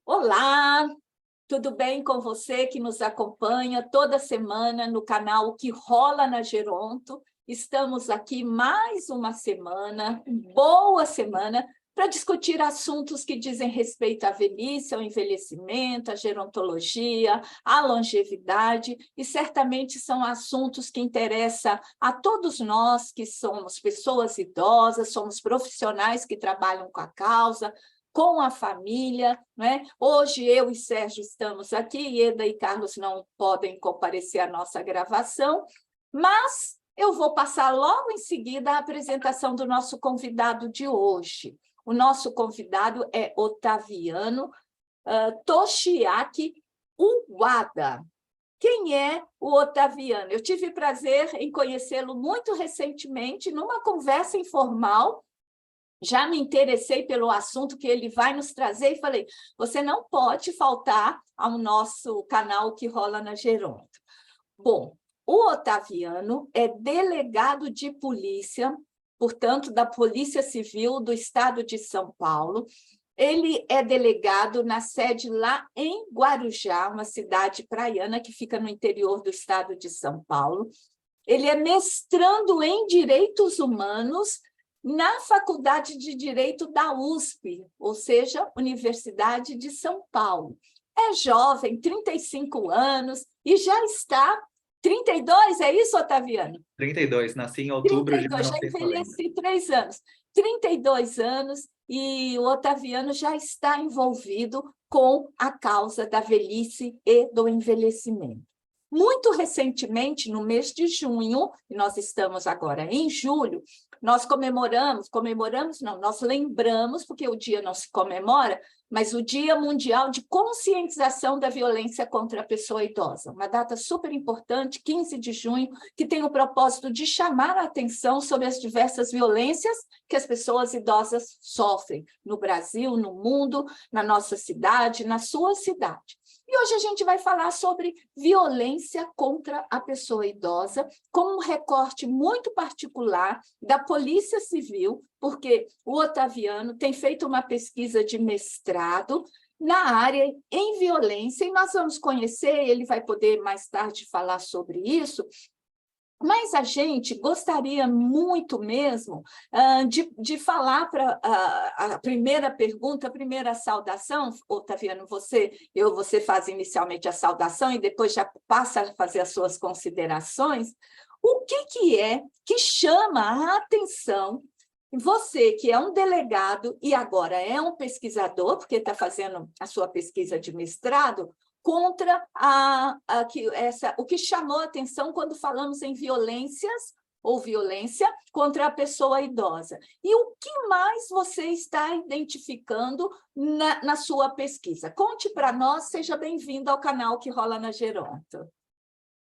Olá, tudo bem com você que nos acompanha toda semana no canal O Que Rola na Geronto? Estamos aqui mais uma semana, boa semana, para discutir assuntos que dizem respeito à velhice, ao envelhecimento, à gerontologia, à longevidade, e certamente são assuntos que interessam a todos nós que somos pessoas idosas, somos profissionais que trabalham com a causa, com a família, né? Hoje eu e Sérgio estamos aqui, Eda e Carlos não podem comparecer à nossa gravação, mas eu vou passar logo em seguida a apresentação do nosso convidado de hoje. O nosso convidado é Otaviano Toshiaki Uwada. Quem é o Otaviano? Eu tive prazer em conhecê-lo muito recentemente, numa conversa informal. Já me interessei pelo assunto que ele vai nos trazer e falei, você não pode faltar ao nosso canal Que Rola na Geronto. Bom, o Otaviano é delegado de polícia, portanto, da Polícia Civil do Estado de São Paulo. Ele é delegado na sede lá em Guarujá, uma cidade praiana que fica no interior do estado de São Paulo. Ele é mestrando em Direitos Humanos na Faculdade de Direito da USP, ou seja, Universidade de São Paulo. É jovem, 35 anos, e já está... 32, é isso, Otaviano? 32, nasci em outubro de 32, já 1990. envelheci 3 anos. 32 anos, e o Otaviano já está envolvido com a causa da velhice e do envelhecimento. Muito recentemente, no mês de junho, e nós estamos agora em julho, nós nós lembramos, porque o dia não se comemora, mas o Dia Mundial de Conscientização da Violência contra a Pessoa Idosa, uma data super importante, 15 de junho, que tem o propósito de chamar a atenção sobre as diversas violências que as pessoas idosas sofrem no Brasil, no mundo, na nossa cidade, na sua cidade. E hoje a gente vai falar sobre violência contra a pessoa idosa, com um recorte muito particular da Polícia Civil, porque o Otaviano tem feito uma pesquisa de mestrado na área em violência, e nós vamos conhecer, ele vai poder mais tarde falar sobre isso, mas a gente gostaria muito mesmo de falar para a primeira pergunta, a primeira saudação. Otaviano, você faz inicialmente a saudação e depois já passa a fazer as suas considerações. O que é que chama a atenção? Você, que é um delegado e agora é um pesquisador, porque está fazendo a sua pesquisa de mestrado, contra o que chamou a atenção quando falamos em violências ou violência contra a pessoa idosa. E o que mais você está identificando na sua pesquisa? Conte para nós, seja bem-vindo ao canal Que Rola na Geronto.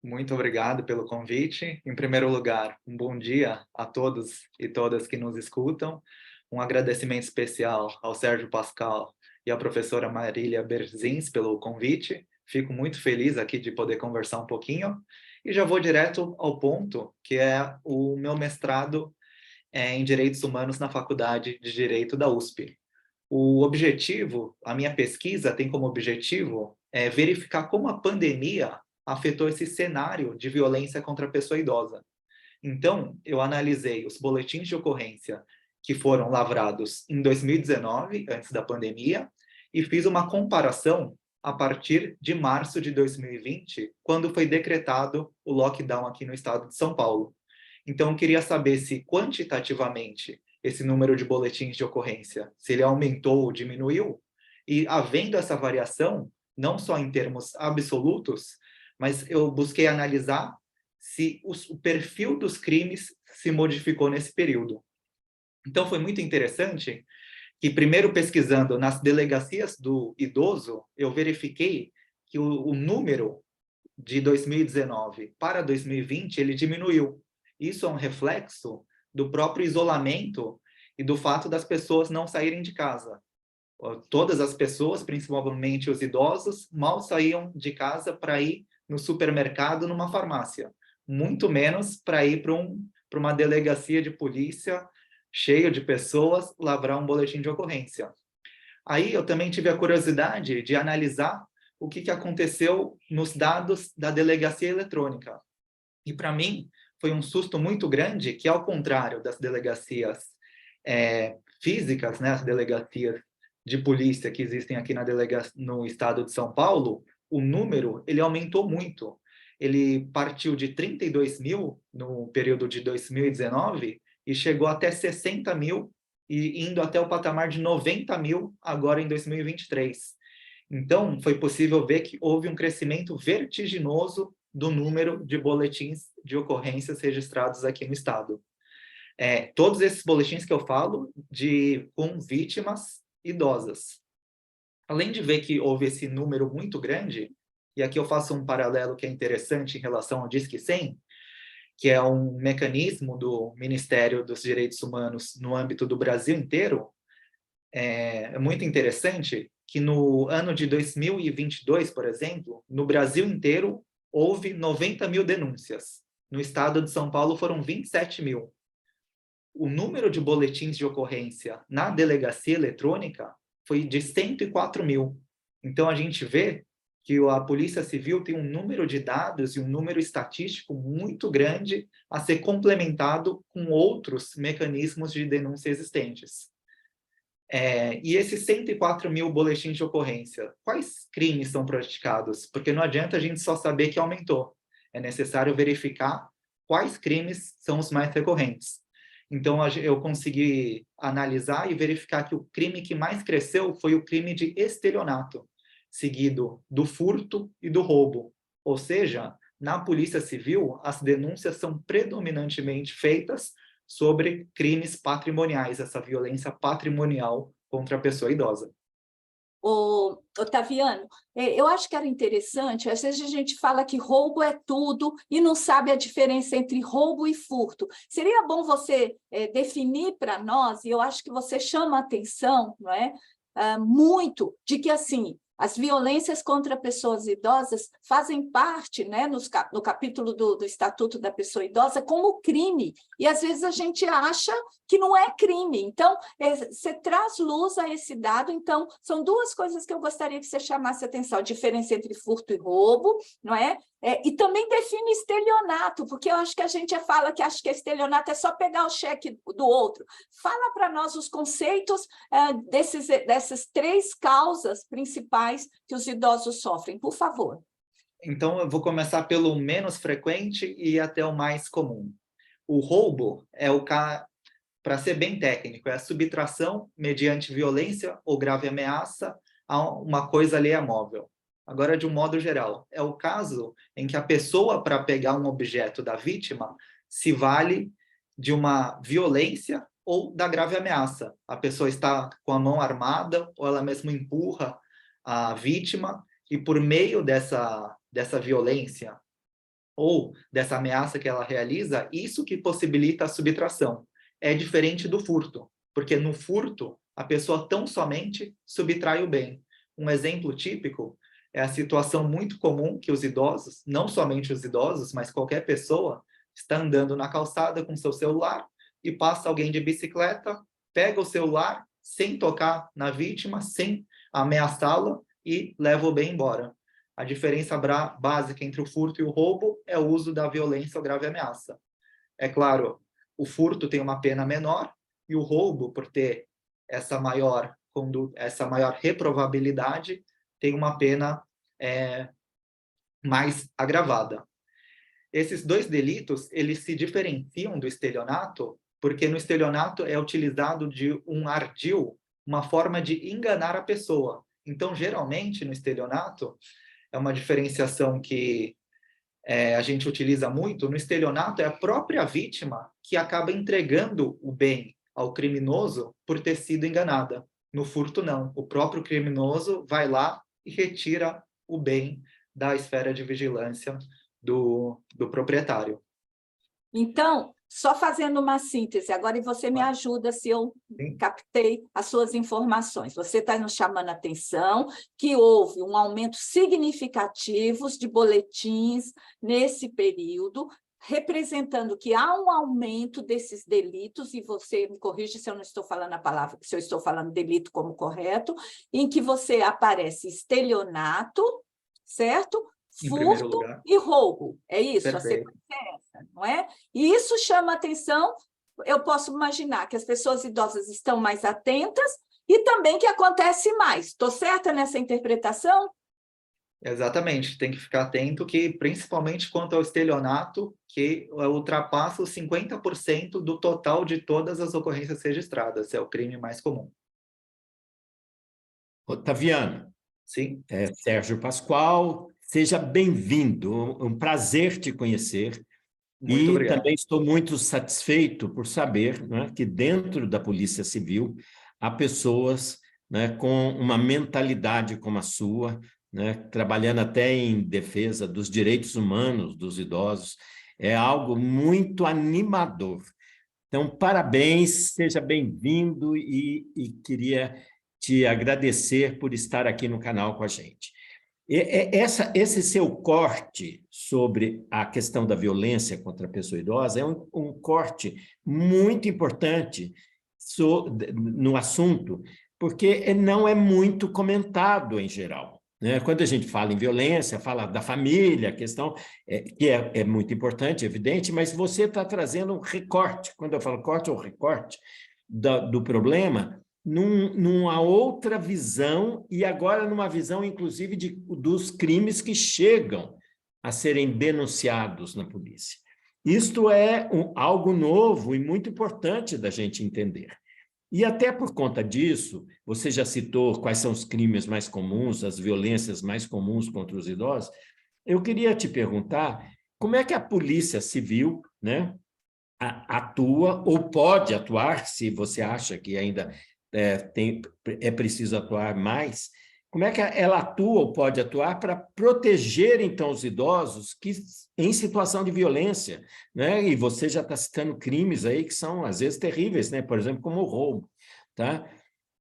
Muito obrigado pelo convite. Em primeiro lugar, um bom dia a todos e todas que nos escutam. Um agradecimento especial ao Sérgio Pascal e à professora Marília Berzins pelo convite. Fico muito feliz aqui de poder conversar um pouquinho. E já vou direto ao ponto, que é o meu mestrado em Direitos Humanos na Faculdade de Direito da USP. O objetivo, a minha pesquisa tem como objetivo verificar como a pandemia afetou esse cenário de violência contra a pessoa idosa. Então, eu analisei os boletins de ocorrência que foram lavrados em 2019, antes da pandemia, e fiz uma comparação a partir de março de 2020, quando foi decretado o lockdown aqui no estado de São Paulo. Então, eu queria saber se quantitativamente esse número de boletins de ocorrência, se ele aumentou ou diminuiu, e havendo essa variação, não só em termos absolutos, mas eu busquei analisar se o perfil dos crimes se modificou nesse período. Então, foi muito interessante que, primeiro pesquisando nas delegacias do idoso, eu verifiquei que o número de 2019 para 2020, ele diminuiu. Isso é um reflexo do próprio isolamento e do fato das pessoas não saírem de casa. Todas as pessoas, principalmente os idosos, mal saíam de casa para ir no supermercado, numa farmácia. Muito menos para ir para uma delegacia de polícia cheio de pessoas, lavrar um boletim de ocorrência. Aí eu também tive a curiosidade de analisar o que aconteceu nos dados da delegacia eletrônica. E, para mim, foi um susto muito grande que, ao contrário das delegacias físicas, né, as delegacias de polícia que existem aqui no estado de São Paulo, o número ele aumentou muito. Ele partiu de 32 mil no período de 2019 e chegou até 60 mil e indo até o patamar de 90 mil agora em 2023. Então, foi possível ver que houve um crescimento vertiginoso do número de boletins de ocorrências registrados aqui no estado. Todos esses boletins que eu falo com vítimas idosas. Além de ver que houve esse número muito grande, e aqui eu faço um paralelo que é interessante em relação ao Disque 100, que é um mecanismo do Ministério dos Direitos Humanos no âmbito do Brasil inteiro. É muito interessante que no ano de 2022, por exemplo, no Brasil inteiro, houve 90 mil denúncias. No estado de São Paulo foram 27 mil. O número de boletins de ocorrência na delegacia eletrônica foi de 104 mil. Então, a gente vê que a Polícia Civil tem um número de dados e um número estatístico muito grande a ser complementado com outros mecanismos de denúncia existentes. E esses 104 mil boletins de ocorrência, quais crimes são praticados? Porque não adianta a gente só saber que aumentou. É necessário verificar quais crimes são os mais recorrentes. Então, eu consegui analisar e verificar que o crime que mais cresceu foi o crime de estelionato, seguido do furto e do roubo. Ou seja, na Polícia Civil, as denúncias são predominantemente feitas sobre crimes patrimoniais, essa violência patrimonial contra a pessoa idosa. Otaviano, eu acho que era interessante, às vezes a gente fala que roubo é tudo e não sabe a diferença entre roubo e furto. Seria bom você definir para nós, e eu acho que você chama a atenção, não é? Muito, de que assim, as violências contra pessoas idosas fazem parte, né, no capítulo do Estatuto da Pessoa Idosa, como crime. E, às vezes, a gente acha que não é crime. Então, você traz luz a esse dado. Então, são duas coisas que eu gostaria que você chamasse a atenção. A diferença entre furto e roubo, não é? E também define estelionato, porque eu acho que a gente fala que acha que estelionato é só pegar o cheque do outro. Fala para nós os conceitos dessas três causas principais que os idosos sofrem, por favor. Então, eu vou começar pelo menos frequente e até o mais comum. O roubo para ser bem técnico, é a subtração mediante violência ou grave ameaça a uma coisa alheia móvel. Agora, de um modo geral, é o caso em que a pessoa, para pegar um objeto da vítima, se vale de uma violência ou da grave ameaça. A pessoa está com a mão armada ou ela mesmo empurra a vítima e, por meio dessa violência ou dessa ameaça que ela realiza, isso que possibilita a subtração. É diferente do furto, porque no furto, a pessoa tão somente subtrai o bem. Um exemplo típico é a situação muito comum que os idosos, não somente os idosos, mas qualquer pessoa, está andando na calçada com seu celular e passa alguém de bicicleta, pega o celular sem tocar na vítima, sem ameaçá-la e leva o bem embora. A diferença básica entre o furto e o roubo é o uso da violência ou grave ameaça. É claro, o furto tem uma pena menor e o roubo, por ter essa maior reprovabilidade, tem uma pena mais agravada. Esses dois delitos, eles se diferenciam do estelionato, porque no estelionato é utilizado de um ardil, uma forma de enganar a pessoa. Então, geralmente, no estelionato, é uma diferenciação que a gente utiliza muito. No estelionato, é a própria vítima que acaba entregando o bem ao criminoso por ter sido enganada. No furto, não. O próprio criminoso vai lá e retira o bem da esfera de vigilância do proprietário. Então, só fazendo uma síntese, agora você me ajuda se eu captei as suas informações. Você está nos chamando a atenção que houve um aumento significativo de boletins nesse período, representando que há um aumento desses delitos, e você me corrige se eu não estou falando a palavra, se eu estou falando delito como correto, em que você aparece estelionato, certo? Em primeiro Furto lugar, e roubo. É isso, a perfeito. sequência é essa, não é? E isso chama atenção, eu posso imaginar que as pessoas idosas estão mais atentas e também que acontece mais. Estou certa nessa interpretação? Exatamente, tem que ficar atento que, principalmente quanto ao estelionato, que ultrapassa os 50% do total de todas as ocorrências registradas, é o crime mais comum. Otaviano, Sim, Sérgio Pascoal, seja bem-vindo, um prazer te conhecer. muito E obrigado. também estou muito satisfeito por saber, né, que dentro da Polícia Civil há pessoas, né, com uma mentalidade como a sua, né, trabalhando até em defesa dos direitos humanos dos idosos. É algo muito animador. Então, parabéns, seja bem-vindo e queria te agradecer por estar aqui no canal com a gente. Esse seu corte sobre a questão da violência contra a pessoa idosa é um corte muito importante no assunto, porque não é muito comentado em geral, né? Quando a gente fala em violência, fala da família, a questão que é muito importante, evidente, mas você está trazendo um recorte. Quando eu falo corte ou recorte do problema, numa outra visão, e agora numa visão, inclusive, dos crimes que chegam a serem denunciados na polícia. Isto é algo novo e muito importante da gente entender. E até por conta disso, você já citou quais são os crimes mais comuns, as violências mais comuns contra os idosos. Eu queria te perguntar como é que a Polícia Civil, né, atua ou pode atuar, se você acha que ainda é preciso atuar mais, como é que ela atua ou pode atuar para proteger, então, os idosos que em situação de violência, né? E você já está citando crimes aí que são, às vezes, terríveis, né? Por exemplo, como o roubo, tá?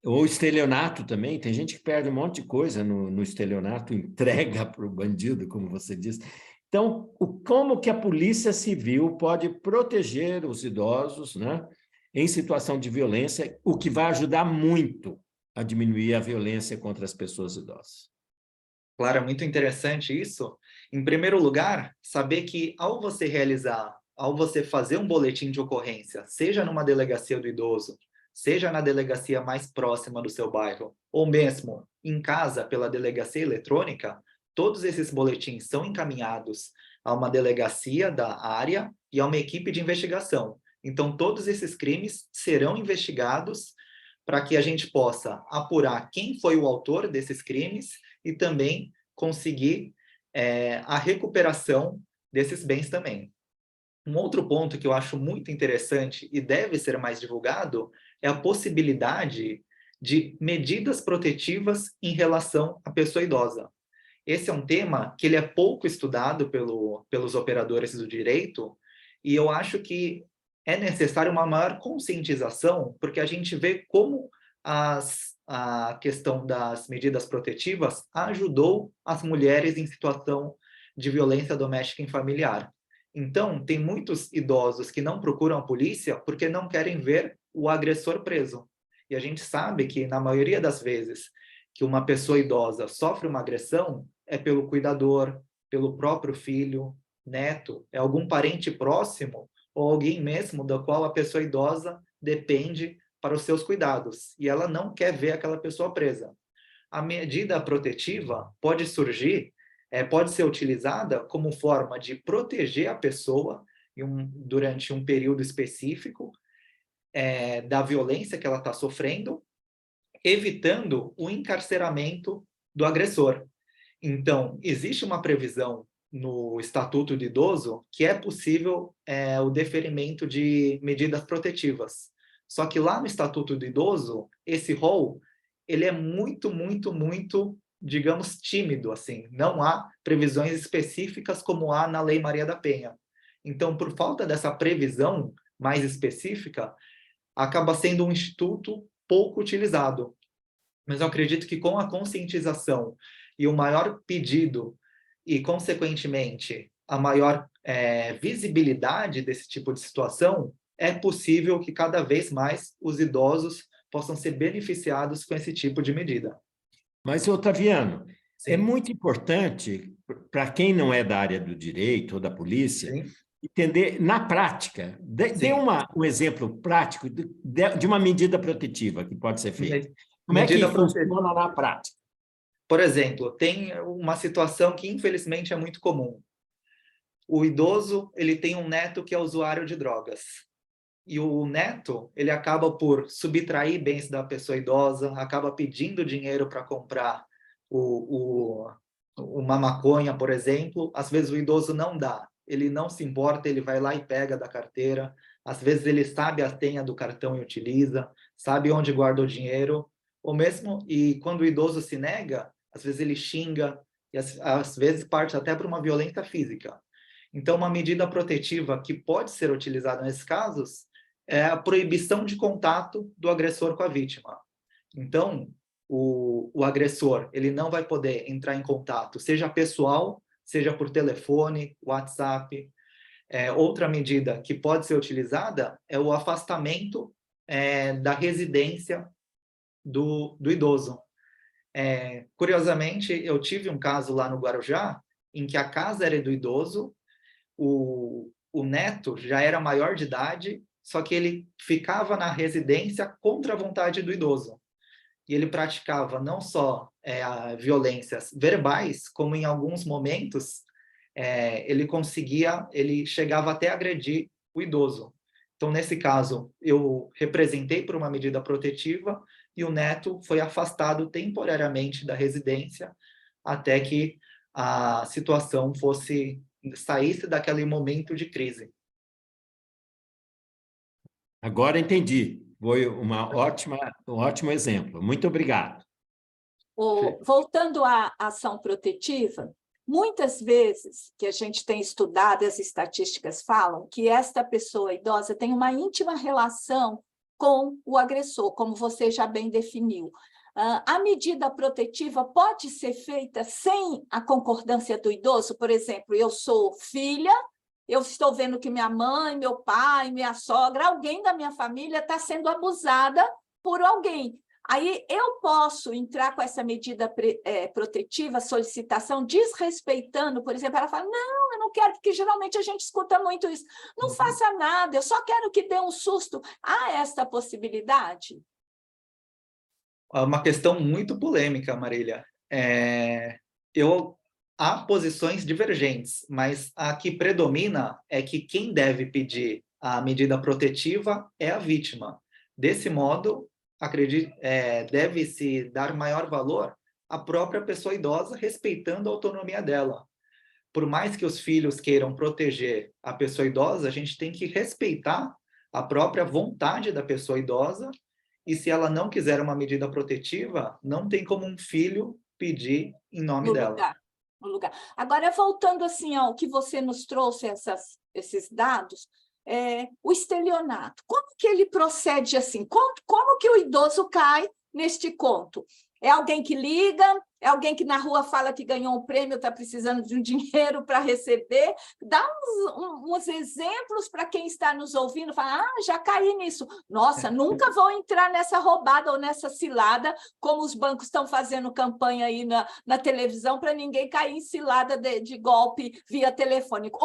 Ou estelionato também, tem gente que perde um monte de coisa no estelionato, entrega para o bandido, como você disse. Então, como que a Polícia Civil pode proteger os idosos, né, em situação de violência, o que vai ajudar muito a diminuir a violência contra as pessoas idosas? Claro, é muito interessante isso. Em primeiro lugar, saber que ao você fazer um boletim de ocorrência, seja numa delegacia do idoso, seja na delegacia mais próxima do seu bairro, ou mesmo em casa pela delegacia eletrônica, todos esses boletins são encaminhados a uma delegacia da área e a uma equipe de investigação. Então, todos esses crimes serão investigados para que a gente possa apurar quem foi o autor desses crimes e também conseguir a recuperação desses bens também. Um outro ponto que eu acho muito interessante e deve ser mais divulgado é a possibilidade de medidas protetivas em relação à pessoa idosa. Esse é um tema que ele é pouco estudado pelos operadores do direito e eu acho que é necessário uma maior conscientização, porque a gente vê como a questão das medidas protetivas ajudou as mulheres em situação de violência doméstica e familiar. Então, tem muitos idosos que não procuram a polícia porque não querem ver o agressor preso. E a gente sabe que, na maioria das vezes, que uma pessoa idosa sofre uma agressão é pelo cuidador, pelo próprio filho, neto, é algum parente próximo ou alguém mesmo da qual a pessoa idosa depende para os seus cuidados, e ela não quer ver aquela pessoa presa. A medida protetiva pode surgir, pode ser utilizada como forma de proteger a pessoa durante um período específico da violência que ela está sofrendo, evitando o encarceramento do agressor. Então, existe uma previsão no Estatuto do Idoso que é possível o deferimento de medidas protetivas. Só que lá no Estatuto do Idoso, esse rol, ele é muito, digamos, tímido, assim. Não há previsões específicas como há na Lei Maria da Penha. Então, por falta dessa previsão mais específica, acaba sendo um instituto pouco utilizado. Mas eu acredito que com a conscientização e o maior pedido e, consequentemente, a maior visibilidade desse tipo de situação, é possível que cada vez mais os idosos possam ser beneficiados com esse tipo de medida. Mas, Otaviano, é Sim, muito importante, para quem não é da área do direito ou da polícia, sim, entender na prática. Dê sim. um exemplo prático de uma medida protetiva que pode ser feita. Como é que Medida protetiva. funciona na prática? Por exemplo, tem uma situação que infelizmente é muito comum. O idoso, ele tem um neto que é usuário de drogas. E o neto, ele acaba por subtrair bens da pessoa idosa, acaba pedindo dinheiro para comprar uma maconha, por exemplo. Às vezes o idoso não dá, ele não se importa, ele vai lá e pega da carteira. Às vezes ele sabe a senha do cartão e utiliza, sabe onde guarda o dinheiro, ou mesmo, e quando o idoso se nega, às vezes ele xinga, e às vezes parte até para uma violência física. Então, uma medida protetiva que pode ser utilizada nesses casos é a proibição de contato do agressor com a vítima. Então, o agressor ele não vai poder entrar em contato, seja pessoal, seja por telefone, WhatsApp. Outra medida que pode ser utilizada é o afastamento da residência do idoso. Curiosamente, eu tive um caso lá no Guarujá, em que a casa era do idoso, o neto já era maior de idade, só que ele ficava na residência contra a vontade do idoso. E ele praticava não só violências verbais, como em alguns momentos ele chegava até a agredir o idoso. Então, nesse caso, eu representei por uma medida protetiva e o neto foi afastado temporariamente da residência até que a situação saísse daquele momento de crise. Agora entendi. Foi um ótimo exemplo. Muito obrigado. Voltando à ação protetiva, muitas vezes que a gente tem estudado, as estatísticas falam que esta pessoa idosa tem uma íntima relação com o agressor, como você já bem definiu. A medida protetiva pode ser feita sem a concordância do idoso? Por exemplo, eu sou filha, eu estou vendo que minha mãe, meu pai, minha sogra, alguém da minha família está sendo abusada por alguém. Aí eu posso entrar com essa medida protetiva, solicitação, desrespeitando, por exemplo, ela fala, não, eu não quero, porque geralmente a gente escuta muito isso. Não faça nada, eu só quero que dê um susto. Há esta possibilidade? Uma questão muito polêmica, Marília. Há posições divergentes, mas a que predomina é que quem deve pedir a medida protetiva é a vítima. Desse modo, deve-se dar maior valor à própria pessoa idosa, respeitando a autonomia dela. Por mais que os filhos queiram proteger a pessoa idosa, a gente tem que respeitar a própria vontade da pessoa idosa, e se ela não quiser uma medida protetiva, não tem como um filho pedir em nome dela. No lugar. Agora, voltando assim ao que você nos trouxe, esses dados, o estelionato, como que ele procede assim? Como que o idoso cai neste conto? É alguém que liga? É alguém que na rua fala que ganhou um prêmio, está precisando de um dinheiro para receber? Dá uns exemplos para quem está nos ouvindo, fala, já caí nisso. Nossa, nunca vou entrar nessa roubada ou nessa cilada, como os bancos estão fazendo campanha aí na televisão para ninguém cair em cilada de golpe via telefônico.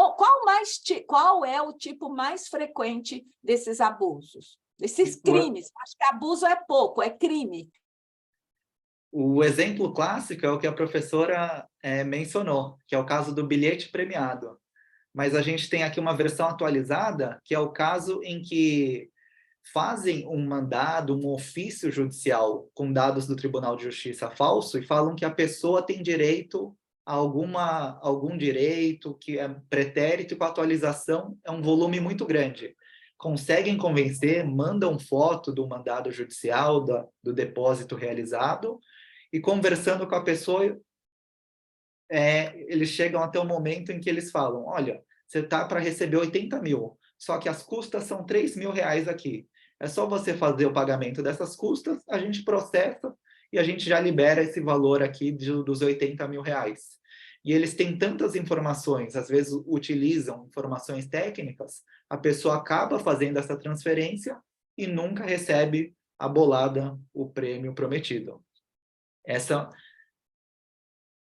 Qual é o tipo mais frequente desses abusos? Desses crimes? Acho que abuso é pouco, é crime. O exemplo clássico é o que a professora mencionou, que é o caso do bilhete premiado. Mas a gente tem aqui uma versão atualizada, que é o caso em que fazem um mandado, um ofício judicial com dados do Tribunal de Justiça falso e falam que a pessoa tem direito a algum direito, que é pretérito, e com a atualização é um volume muito grande. Conseguem convencer, mandam foto do mandado judicial, do depósito realizado, e conversando com a pessoa, eles chegam até o momento em que eles falam, olha, você está para receber 80 mil, só que as custas são 3 mil reais aqui. É só você fazer o pagamento dessas custas, a gente processa e a gente já libera esse valor aqui dos 80 mil reais. e eles têm tantas informações, às vezes utilizam informações técnicas, a pessoa acaba fazendo essa transferência e nunca recebe a bolada, o prêmio prometido.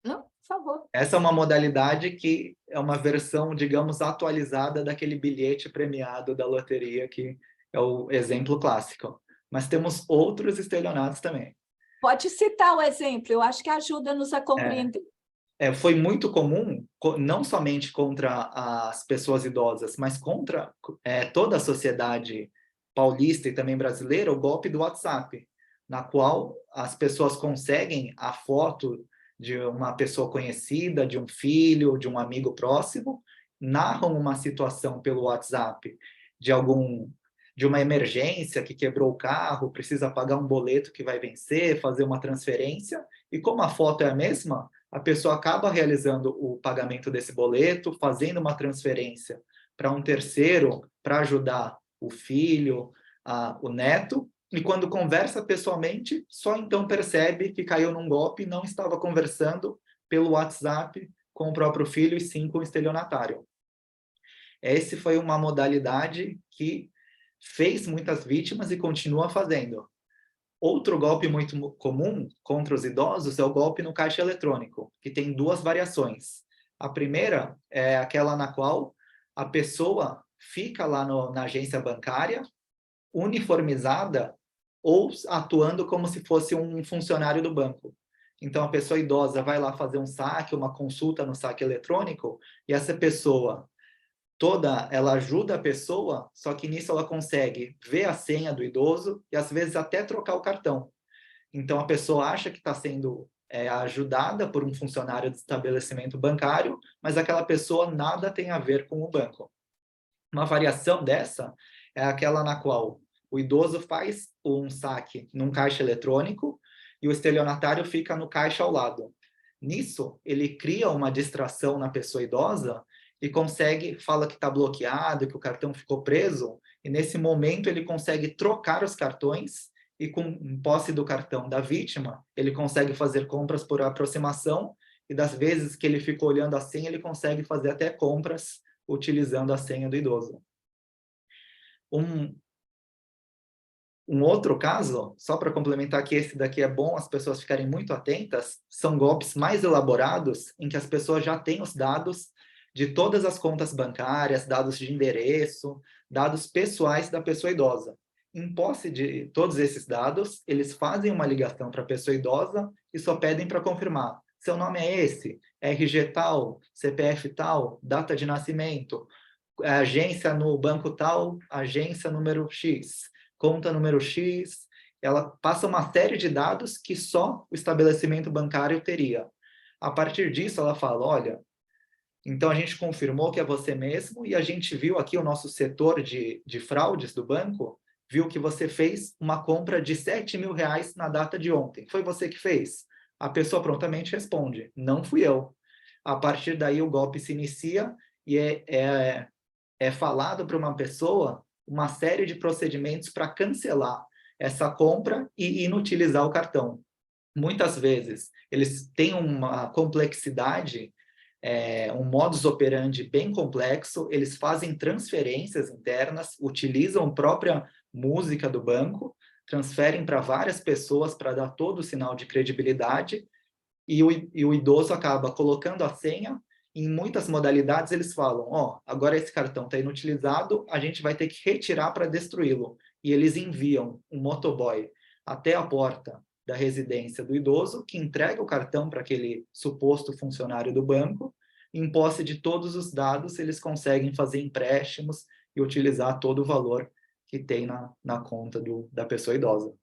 Não, por favor. Essa é uma modalidade que é uma versão, digamos, atualizada daquele bilhete premiado da loteria, que é o exemplo clássico. Mas temos outros estelionatos também. Pode citar o exemplo, eu acho que ajuda-nos a compreender. Foi muito comum, não somente contra as pessoas idosas, mas contra toda a sociedade paulista e também brasileira, o golpe do WhatsApp, na qual as pessoas conseguem a foto de uma pessoa conhecida, de um filho, de um amigo próximo, narram uma situação pelo WhatsApp de uma emergência que quebrou o carro, precisa pagar um boleto que vai vencer, fazer uma transferência, e como a foto é a mesma, a pessoa acaba realizando o pagamento desse boleto, fazendo uma transferência para um terceiro para ajudar o filho, o neto, e quando conversa pessoalmente, só então percebe que caiu num golpe e não estava conversando pelo WhatsApp com o próprio filho, e sim com o estelionatário. Essa foi uma modalidade que fez muitas vítimas e continua fazendo. Outro golpe muito comum contra os idosos é o golpe no caixa eletrônico, que tem duas variações. A primeira é aquela na qual a pessoa fica lá na agência bancária, uniformizada ou atuando como se fosse um funcionário do banco. Então, a pessoa idosa vai lá fazer um saque, uma consulta no saque eletrônico, e essa pessoa ela ajuda a pessoa, só que nisso ela consegue ver a senha do idoso e, às vezes, até trocar o cartão. Então, a pessoa acha que está sendo ajudada por um funcionário de estabelecimento bancário, mas aquela pessoa nada tem a ver com o banco. Uma variação dessa é aquela na qual o idoso faz um saque num caixa eletrônico e o estelionatário fica no caixa ao lado. Nisso, ele cria uma distração na pessoa idosa e fala que está bloqueado, que o cartão ficou preso, e nesse momento ele consegue trocar os cartões e, com posse do cartão da vítima, ele consegue fazer compras por aproximação, e das vezes que ele ficou olhando a senha, ele consegue fazer até compras utilizando a senha do idoso. Um outro caso, só para complementar que esse daqui é bom as pessoas ficarem muito atentas, são golpes mais elaborados em que as pessoas já têm os dados de todas as contas bancárias, dados de endereço, dados pessoais da pessoa idosa. Em posse de todos esses dados, eles fazem uma ligação para a pessoa idosa e só pedem para confirmar. Seu nome é esse? RG tal? CPF tal? Data de nascimento? Agência no banco tal? Agência número X? Conta número X? Ela passa uma série de dados que só o estabelecimento bancário teria. A partir disso, ela fala, olha, então a gente confirmou que é você mesmo e a gente viu aqui o nosso setor de fraudes do banco, viu que você fez uma compra de R$7.000 na data de ontem. Foi você que fez? A pessoa prontamente responde, não fui eu. A partir daí o golpe se inicia e é falado para uma pessoa uma série de procedimentos para cancelar essa compra e inutilizar o cartão. Muitas vezes eles têm uma complexidade, um modus operandi bem complexo, eles fazem transferências internas, utilizam a própria música do banco, transferem para várias pessoas para dar todo o sinal de credibilidade, e o idoso acaba colocando a senha. Em muitas modalidades eles falam, agora esse cartão está inutilizado, a gente vai ter que retirar para destruí-lo. E eles enviam um motoboy até a porta da residência do idoso, que entrega o cartão para aquele suposto funcionário do banco. Em posse de todos os dados, eles conseguem fazer empréstimos e utilizar todo o valor que tem na conta da pessoa idosa.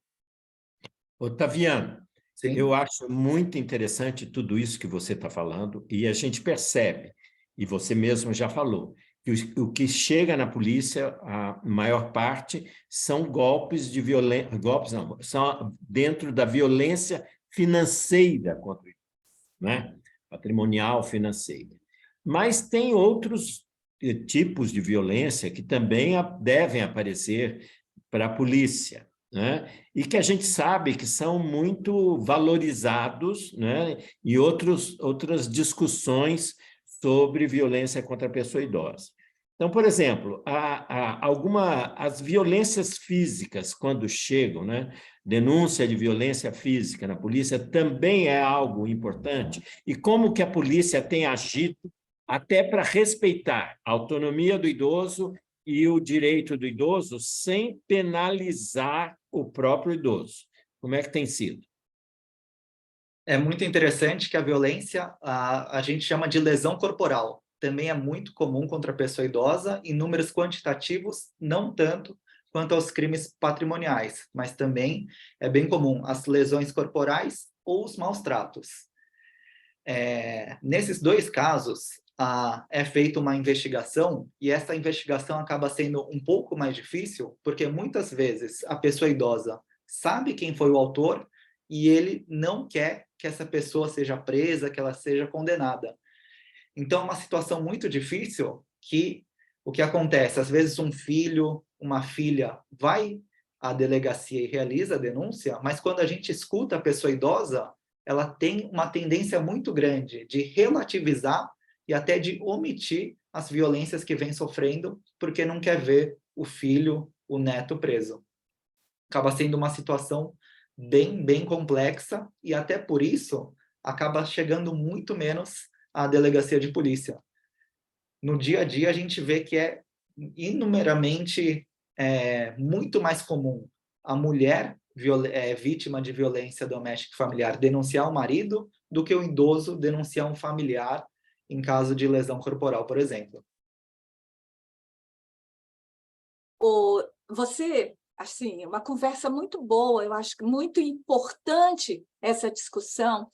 Otaviano, Sim. Eu acho muito interessante tudo isso que você está falando, e a gente percebe, e você mesmo já falou, que o que chega na polícia, a maior parte, são golpes de violência, golpes não, são dentro da violência financeira contra o idoso, né? Patrimonial financeira. Mas tem outros tipos de violência que também devem aparecer para a polícia, né? E que a gente sabe que são muito valorizados, né? E outras discussões sobre violência contra a pessoa idosa. Então, por exemplo, as violências físicas, quando chegam, né? Denúncia de violência física na polícia também é algo importante. E como que a polícia tem agido até para respeitar a autonomia do idoso e o direito do idoso sem penalizar o próprio idoso. Como é que tem sido? É muito interessante que a violência, a gente chama de lesão corporal. Também é muito comum contra a pessoa idosa, em números quantitativos, não tanto quanto aos crimes patrimoniais, mas também é bem comum as lesões corporais ou os maus tratos. Nesses dois casos, é feita uma investigação e essa investigação acaba sendo um pouco mais difícil, porque muitas vezes a pessoa idosa sabe quem foi o autor e ele não quer que essa pessoa seja presa, que ela seja condenada. Então, é uma situação muito difícil que o que acontece? Às vezes um filho, uma filha vai à delegacia e realiza a denúncia, mas quando a gente escuta a pessoa idosa, ela tem uma tendência muito grande de relativizar e até de omitir as violências que vem sofrendo, porque não quer ver o filho, o neto preso. Acaba sendo uma situação bem complexa e até por isso acaba chegando muito menos à delegacia de polícia. No dia a dia a gente vê que é inumeramente muito mais comum a mulher vítima de violência doméstica e familiar denunciar o marido do que o idoso denunciar um familiar em caso de lesão corporal, por exemplo. Você, assim, uma conversa muito boa, eu acho que muito importante essa discussão,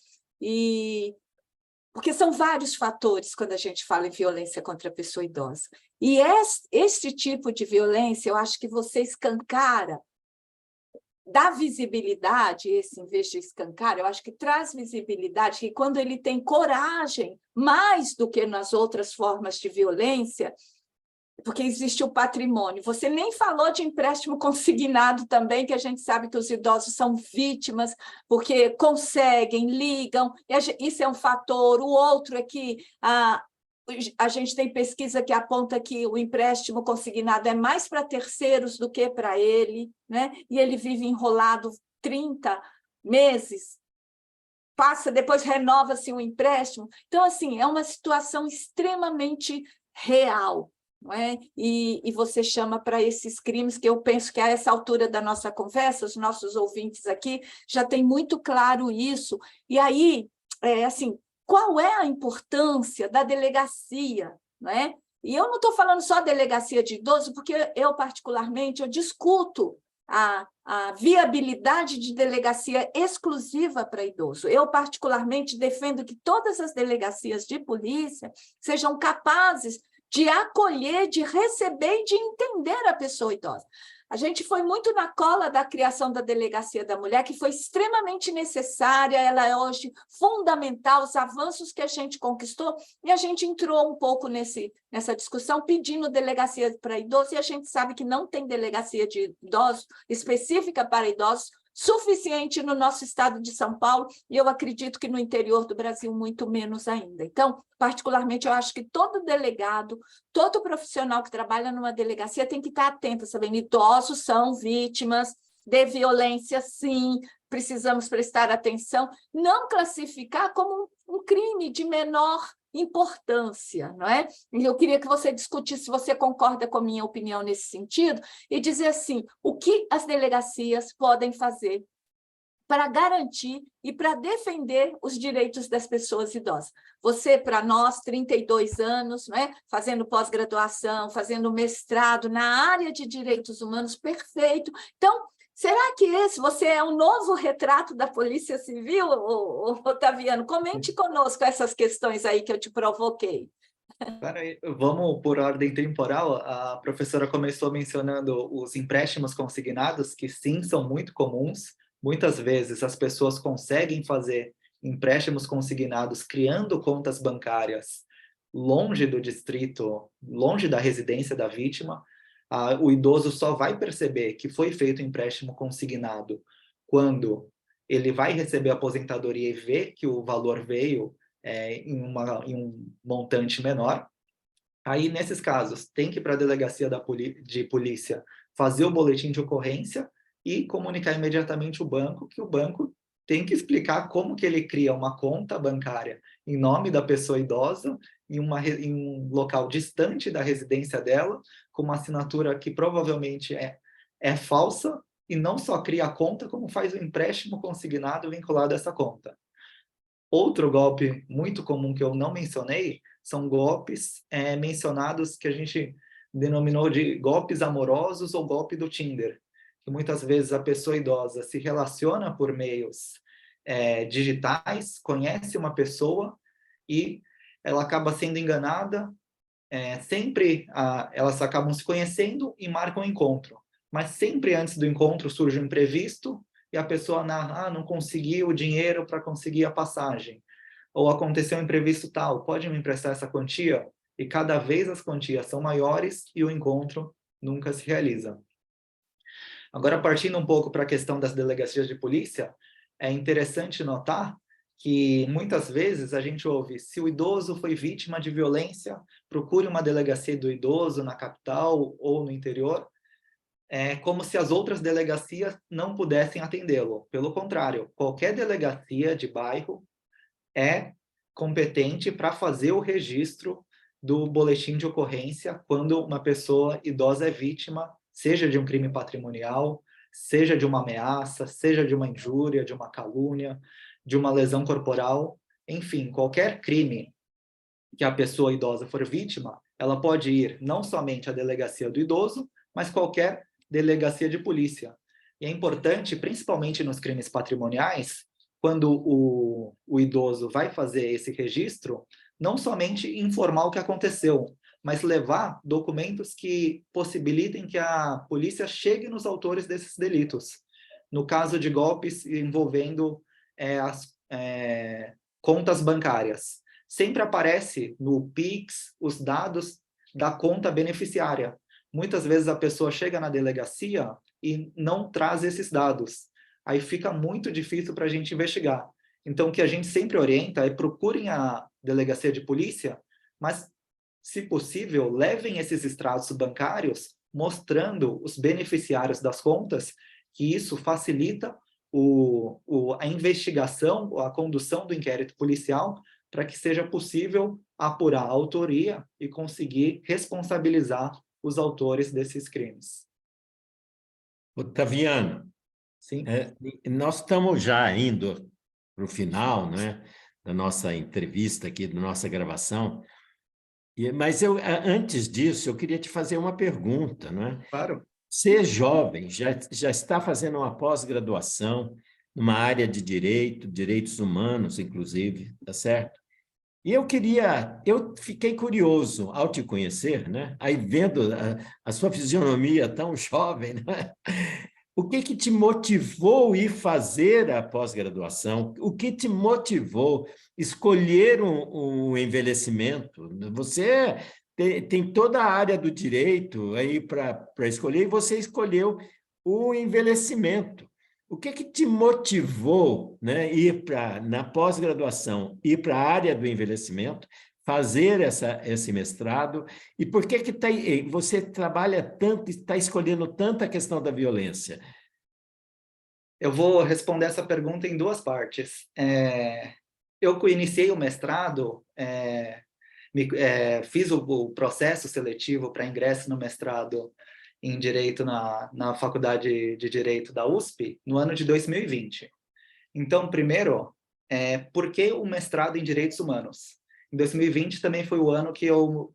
porque são vários fatores quando a gente fala em violência contra a pessoa idosa. E esse tipo de violência, eu acho que você escancara, dá visibilidade, esse em vez de escancar, eu acho que traz visibilidade, que quando ele tem coragem, mais do que nas outras formas de violência, porque existe o patrimônio. Você nem falou de empréstimo consignado também, que a gente sabe que os idosos são vítimas, porque conseguem, ligam, isso é um fator. O outro é que a gente tem pesquisa que aponta que o empréstimo consignado é mais para terceiros do que para ele, né? E ele vive enrolado 30 meses, passa, depois renova-se o empréstimo. Então, assim, é uma situação extremamente real. Não é? E você chama para esses crimes, que eu penso que a essa altura da nossa conversa, os nossos ouvintes aqui já têm muito claro isso. E aí, assim, qual é a importância da delegacia? Não é? E eu não estou falando só delegacia de idoso, porque eu, particularmente, eu discuto a viabilidade de delegacia exclusiva para idoso. Eu, particularmente, defendo que todas as delegacias de polícia sejam capazes de acolher, de receber e de entender a pessoa idosa. A gente foi muito na cola da criação da Delegacia da Mulher, que foi extremamente necessária, ela é hoje fundamental, os avanços que a gente conquistou, e a gente entrou um pouco nessa discussão, pedindo delegacia para idosos, e a gente sabe que não tem delegacia de idosos específica para idosos, suficiente no nosso estado de São Paulo, e eu acredito que no interior do Brasil muito menos ainda. Então, particularmente, eu acho que todo delegado, todo profissional que trabalha numa delegacia tem que estar atento, sabendo, idosos são vítimas de violência, sim, precisamos prestar atenção, não classificar como um crime de menor importância, não é? Eu queria que você discutisse se você concorda com a minha opinião nesse sentido e dizer assim, o que as delegacias podem fazer para garantir e para defender os direitos das pessoas idosas. Você, para nós, 32 anos, não é? Fazendo pós-graduação, fazendo mestrado na área de direitos humanos, perfeito. Então, será que você é um novo retrato da Polícia Civil, Otaviano? Comente conosco essas questões aí que eu te provoquei. Peraí, vamos por ordem temporal. A professora começou mencionando os empréstimos consignados, que sim, são muito comuns. Muitas vezes as pessoas conseguem fazer empréstimos consignados criando contas bancárias longe do distrito, longe da residência da vítima, O idoso só vai perceber que foi feito um empréstimo consignado quando ele vai receber a aposentadoria e ver que o valor veio em um montante menor. Aí, nesses casos, tem que ir para a delegacia de polícia fazer o boletim de ocorrência e comunicar imediatamente o banco, que o banco tem que explicar como que ele cria uma conta bancária em nome da pessoa idosa, em um local distante da residência dela, com uma assinatura que provavelmente é falsa, e não só cria a conta, como faz o empréstimo consignado vinculado a essa conta. Outro golpe muito comum que eu não mencionei são golpes mencionados que a gente denominou de golpes amorosos ou golpe do Tinder, que muitas vezes a pessoa idosa se relaciona por meios digitais, conhece uma pessoa e ela acaba sendo enganada. Elas acabam se conhecendo e marcam um encontro, mas sempre antes do encontro surge um imprevisto e a pessoa narra, não consegui o dinheiro para conseguir a passagem, ou aconteceu um imprevisto tal, pode me emprestar essa quantia? E cada vez as quantias são maiores e o encontro nunca se realiza. Agora, partindo um pouco para a questão das delegacias de polícia, é interessante notar que muitas vezes a gente ouve, se o idoso foi vítima de violência, procure uma delegacia do idoso na capital ou no interior, como se as outras delegacias não pudessem atendê-lo. Pelo contrário, qualquer delegacia de bairro é competente para fazer o registro do boletim de ocorrência quando uma pessoa idosa é vítima, seja de um crime patrimonial, seja de uma ameaça, seja de uma injúria, de uma calúnia, de uma lesão corporal, enfim, qualquer crime que a pessoa idosa for vítima, ela pode ir não somente à delegacia do idoso, mas qualquer delegacia de polícia. E é importante, principalmente nos crimes patrimoniais, quando o idoso vai fazer esse registro, não somente informar o que aconteceu, mas levar documentos que possibilitem que a polícia chegue nos autores desses delitos. No caso de golpes envolvendo as contas bancárias, sempre aparece no Pix os dados da conta beneficiária. Muitas vezes a pessoa chega na delegacia e não traz esses dados. Aí fica muito difícil para a gente investigar. Então, o que a gente sempre orienta é procurem a delegacia de polícia, mas, se possível, levem esses extratos bancários mostrando os beneficiários das contas, que isso facilita a investigação, a condução do inquérito policial, para que seja possível apurar a autoria e conseguir responsabilizar os autores desses crimes. Otaviano, Sim. Nós estamos já indo para o final, né, da nossa entrevista aqui, da nossa gravação, mas antes disso, eu queria te fazer uma pergunta, né? Claro. Você é jovem, já está fazendo uma pós-graduação numa área de direitos humanos, inclusive, tá certo? E eu fiquei curioso ao te conhecer, né? Aí vendo a sua fisionomia tão jovem, né? O que te motivou a ir fazer a pós-graduação? O que te motivou a escolher um envelhecimento? Você tem toda a área do direito aí para escolher e você escolheu o envelhecimento. O que te motivou, né, na pós-graduação, ir para a área do envelhecimento, fazer esse mestrado, e por que você trabalha tanto, está escolhendo tanto a questão da violência? Eu vou responder essa pergunta em duas partes. Eu iniciei o mestrado, fiz o processo seletivo para ingresso no mestrado em Direito na Faculdade de Direito da USP no ano de 2020. Então, primeiro, por que o mestrado em Direitos Humanos? Em 2020 também foi o ano que eu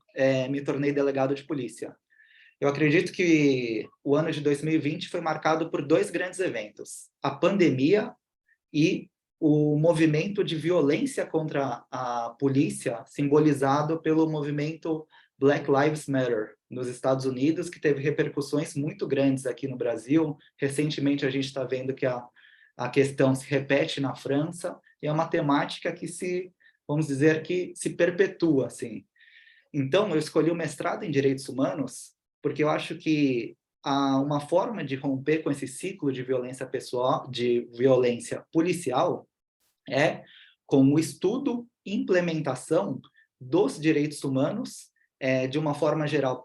me tornei delegado de polícia. Eu acredito que o ano de 2020 foi marcado por dois grandes eventos: a pandemia e o movimento de violência contra a polícia, simbolizado pelo movimento Black Lives Matter nos Estados Unidos, que teve repercussões muito grandes aqui no Brasil. Recentemente, a gente está vendo que a questão se repete na França, e é uma temática que vamos dizer, que se perpetua, assim. Então, eu escolhi o mestrado em Direitos Humanos porque eu acho que uma forma de romper com esse ciclo de violência pessoal, de violência policial, é com o estudo e implementação dos direitos humanos, de uma forma geral,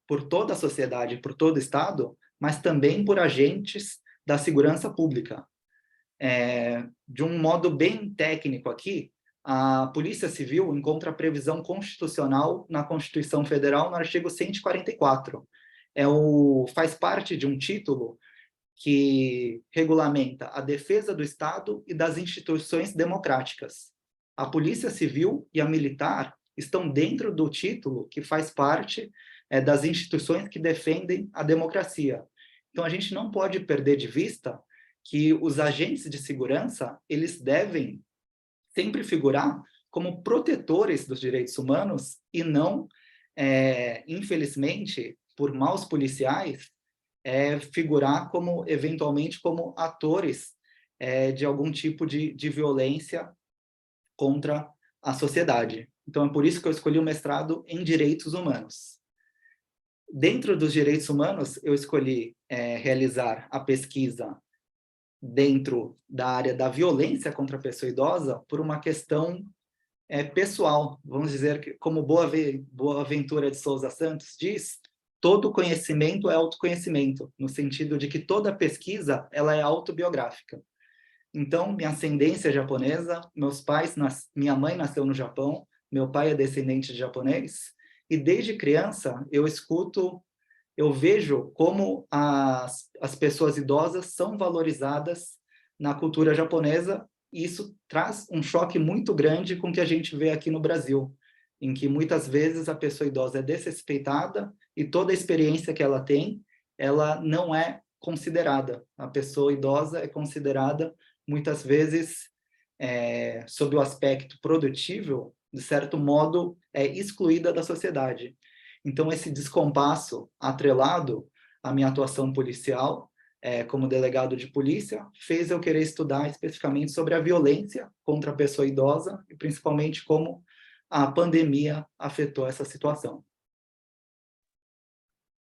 por toda a sociedade, por todo o Estado, mas também por agentes da segurança pública. De um modo bem técnico aqui, a Polícia Civil encontra a previsão constitucional na Constituição Federal, no artigo 144. Faz parte de um título que regulamenta a defesa do Estado e das instituições democráticas. A Polícia Civil e a Militar estão dentro do título que faz parte das instituições que defendem a democracia. Então, a gente não pode perder de vista que os agentes de segurança, eles devem sempre figurar como protetores dos direitos humanos e não, infelizmente, por maus policiais, figurar eventualmente como atores de algum tipo de violência contra a sociedade. Então, é por isso que eu escolhi o mestrado em Direitos Humanos. Dentro dos direitos humanos, eu escolhi realizar a pesquisa dentro da área da violência contra a pessoa idosa por uma questão pessoal. Vamos dizer que, como Boaventura de Souza Santos diz, todo conhecimento é autoconhecimento, no sentido de que toda pesquisa ela é autobiográfica. Então, minha ascendência é japonesa, minha mãe nasceu no Japão, meu pai é descendente de japonês, e desde criança eu vejo como as pessoas idosas são valorizadas na cultura japonesa, e isso traz um choque muito grande com o que a gente vê aqui no Brasil, em que muitas vezes a pessoa idosa é desrespeitada e toda a experiência que ela tem, ela não é considerada. A pessoa idosa é considerada, muitas vezes, sob o aspecto produtivo, de certo modo, excluída da sociedade. Então, esse descompasso atrelado à minha atuação policial, como delegado de polícia, fez eu querer estudar especificamente sobre a violência contra a pessoa idosa, e principalmente como a pandemia afetou essa situação.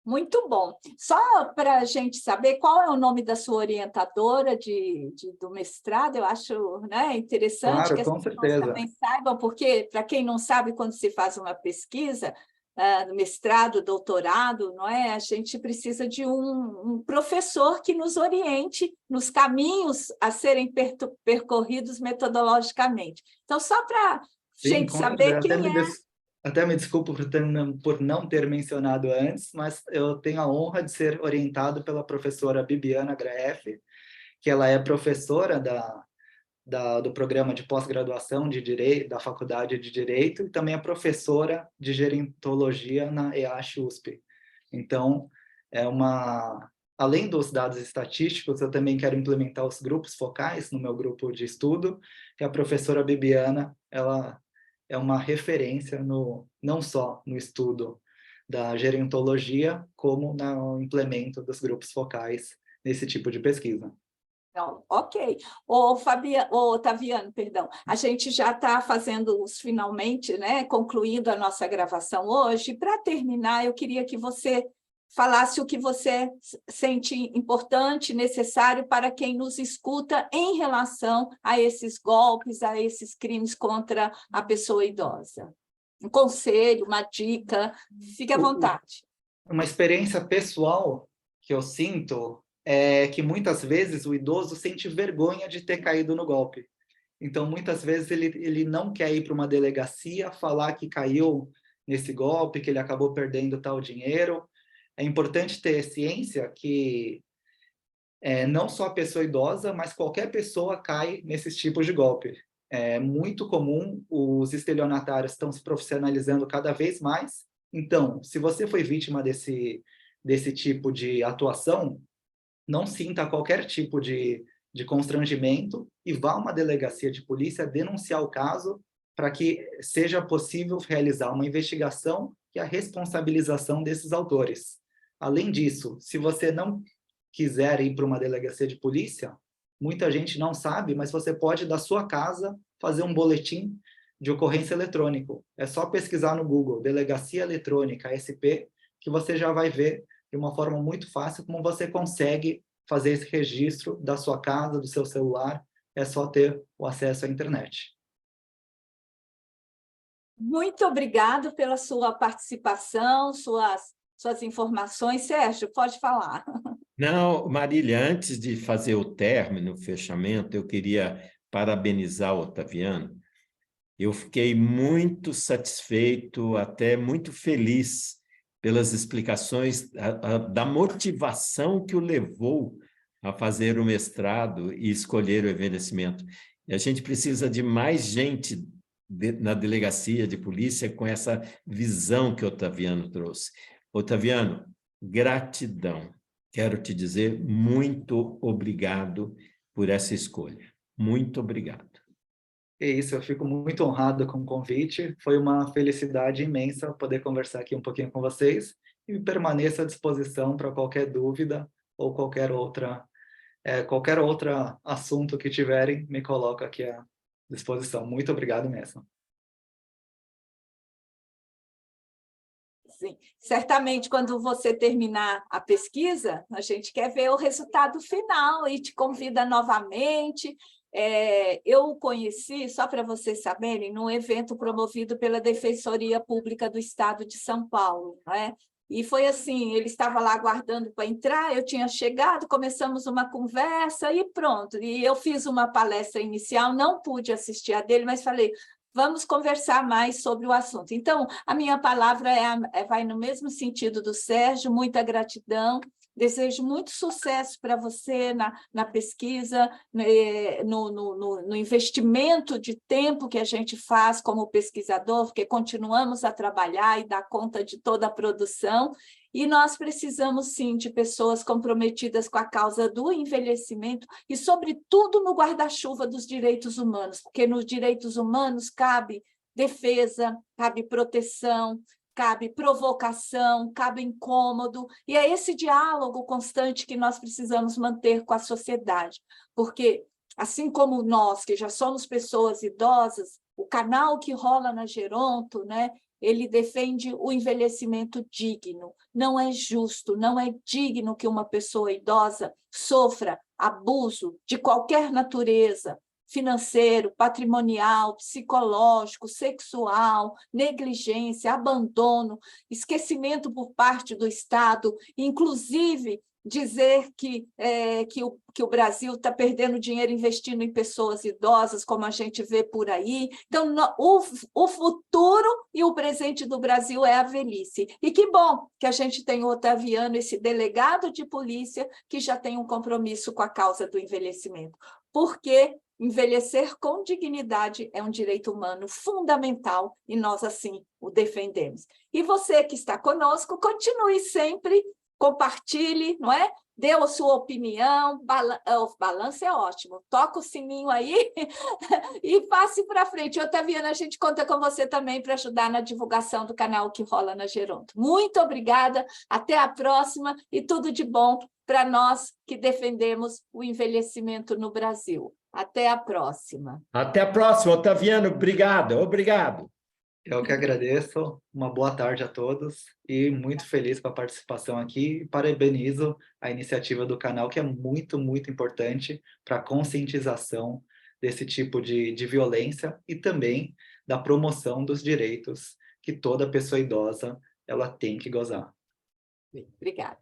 Muito bom. Só para a gente saber qual é o nome da sua orientadora do mestrado, eu acho, né, interessante Claro, que as com pessoas certeza. também saibam, porque, para quem não sabe, quando se faz uma pesquisa, mestrado, doutorado, não é? A gente precisa de um professor que nos oriente nos caminhos a serem percorridos metodologicamente. Então, só para a gente saber quem é. Até me desculpo por não ter mencionado antes, mas eu tenho a honra de ser orientado pela professora Bibiana Graeff, que ela é professora do programa de pós-graduação de Direito, da Faculdade de Direito, e também é professora de gerontologia na EASH-USP. Então, além dos dados estatísticos, eu também quero implementar os grupos focais no meu grupo de estudo, e a professora Bibiana, ela é uma referência não só no estudo da gerontologia, como no implemento dos grupos focais nesse tipo de pesquisa. Não, ok. Otaviano, perdão, a gente já está fazendo finalmente, né, concluindo a nossa gravação hoje. Para terminar, eu queria que você falasse o que você sente importante, necessário para quem nos escuta em relação a esses golpes, a esses crimes contra a pessoa idosa. Um conselho, uma dica, fique à vontade. Uma experiência pessoal que eu sinto é que muitas vezes o idoso sente vergonha de ter caído no golpe. Então, muitas vezes ele não quer ir para uma delegacia falar que caiu nesse golpe, que ele acabou perdendo tal dinheiro. É importante ter ciência que não só a pessoa idosa, mas qualquer pessoa cai nesses tipos de golpe. É muito comum, os estelionatários estão se profissionalizando cada vez mais. Então, se você foi vítima desse tipo de atuação, não sinta qualquer tipo de constrangimento e vá a uma delegacia de polícia denunciar o caso para que seja possível realizar uma investigação e a responsabilização desses autores. Além disso, se você não quiser ir para uma delegacia de polícia, muita gente não sabe, mas você pode, da sua casa, fazer um boletim de ocorrência eletrônico. É só pesquisar no Google, Delegacia Eletrônica SP, que você já vai ver de uma forma muito fácil como você consegue fazer esse registro da sua casa, do seu celular, é só ter o acesso à internet. Muito obrigado pela sua participação, suas informações. Sérgio, pode falar. Não, Marília, antes de fazer o término, o fechamento, eu queria parabenizar o Otaviano. Eu fiquei muito satisfeito, até muito feliz pelas explicações da motivação que o levou a fazer o mestrado e escolher o envelhecimento. E a gente precisa de mais gente na delegacia de polícia com essa visão que o Otaviano trouxe. Otaviano, gratidão. Quero te dizer muito obrigado por essa escolha. Muito obrigado. É isso, eu fico muito honrado com o convite. Foi uma felicidade imensa poder conversar aqui um pouquinho com vocês e permaneço à disposição para qualquer dúvida ou qualquer outro assunto que tiverem, me coloco aqui à disposição. Muito obrigado mesmo. Sim. Certamente, quando você terminar a pesquisa, a gente quer ver o resultado final e te convida novamente. Eu o conheci, só para vocês saberem, num evento promovido pela Defensoria Pública do Estado de São Paulo, né? E foi assim, ele estava lá aguardando para entrar, eu tinha chegado, começamos uma conversa e pronto. E eu fiz uma palestra inicial, não pude assistir a dele, mas falei, vamos conversar mais sobre o assunto. Então, a minha palavra vai no mesmo sentido do Sérgio, muita gratidão. Desejo muito sucesso para você na pesquisa, no investimento de tempo que a gente faz como pesquisador, porque continuamos a trabalhar e dar conta de toda a produção, e nós precisamos, sim, de pessoas comprometidas com a causa do envelhecimento e, sobretudo, no guarda-chuva dos direitos humanos, porque nos direitos humanos cabe defesa, cabe proteção, cabe provocação, cabe incômodo, e é esse diálogo constante que nós precisamos manter com a sociedade, porque, assim como nós, que já somos pessoas idosas, o canal que rola na Geronto, né, ele defende o envelhecimento digno. Não é justo, não é digno que uma pessoa idosa sofra abuso de qualquer natureza, financeiro, patrimonial, psicológico, sexual, negligência, abandono, esquecimento por parte do Estado, inclusive dizer que o Brasil está perdendo dinheiro investindo em pessoas idosas, como a gente vê por aí. Então, o futuro e o presente do Brasil é a velhice. E que bom que a gente tem o Otaviano, esse delegado de polícia, que já tem um compromisso com a causa do envelhecimento. Porque envelhecer com dignidade é um direito humano fundamental e nós, assim, o defendemos. E você que está conosco, continue sempre, compartilhe, não é? Dê a sua opinião, o balanço é ótimo, toca o sininho aí e passe para frente. Otaviana, a gente conta com você também para ajudar na divulgação do canal que rola na Geronto. Muito obrigada, até a próxima e tudo de bom para nós que defendemos o envelhecimento no Brasil. Até a próxima. Até a próxima, Otaviano. Obrigado, obrigado. Eu que agradeço, uma boa tarde a todos e muito feliz com a participação aqui e parabenizo a iniciativa do canal, que é muito, muito importante para a conscientização desse tipo de violência e também da promoção dos direitos que toda pessoa idosa ela tem que gozar. Obrigada.